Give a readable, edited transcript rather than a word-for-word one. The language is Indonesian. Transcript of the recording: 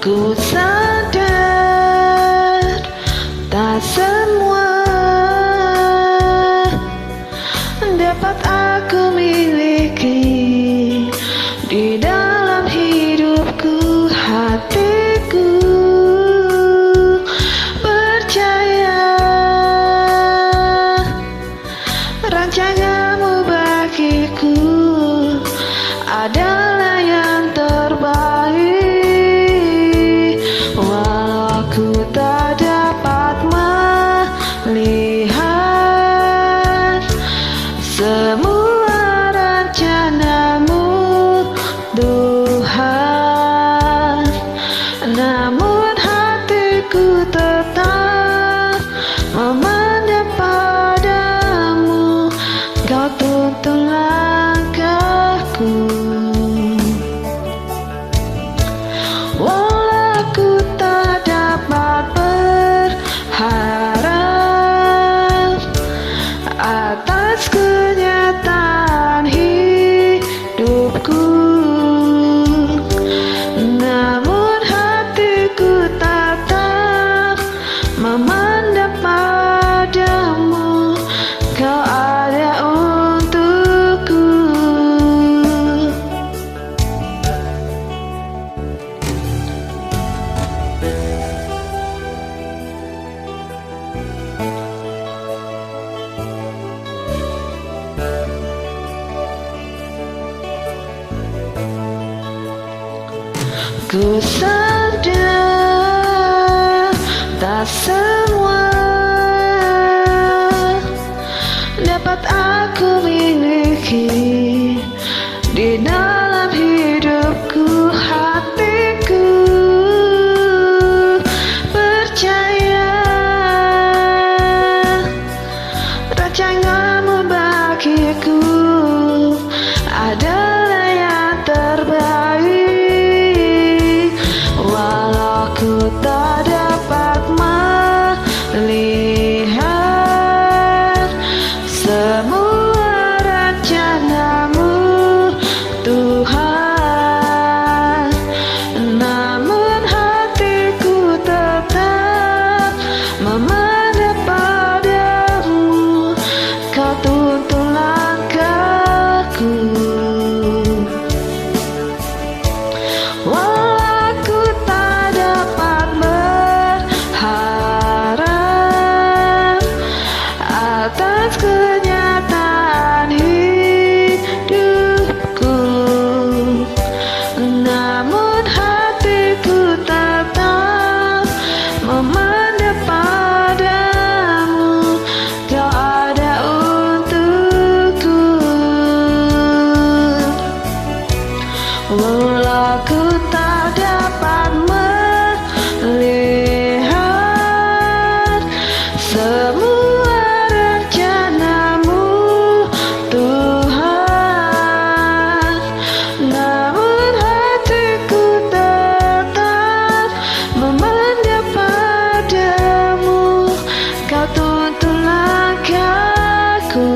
Ku sadar tak semua dapat aku miliki di dalam hidupku. Hatiku percaya rancanganmu bagiku adalah yang terbaik. Walau aku tak dapat melihat semua rencanamu, Tuhan, namun hatiku tetap memandang padamu. Kau tuntun langkahku. Walau aku tak dapat berharap atas kenyataan hidupku, namun hatiku tetap memandang padamu. Kau ada untukku. Ku sadar tak semua dapat aku miliki di dalam hidupku. Hatiku percaya rancanganmu bagiku adalah yang terbaik. Walau aku tak dapat melihat semua rencanamu, Tuhan, namun hatiku tetap memandang padamu. Kau tuntun langkahku. Walau aku tak dapat berharap atas kenyataan hidupku, namun hatiku tetap memandang padamu. Kau ada untukku. Walau aku tak dapat melihat semua rencanamu, Tuhan, namun hatiku tetap memandang padamu. Kau tuntun langkahku.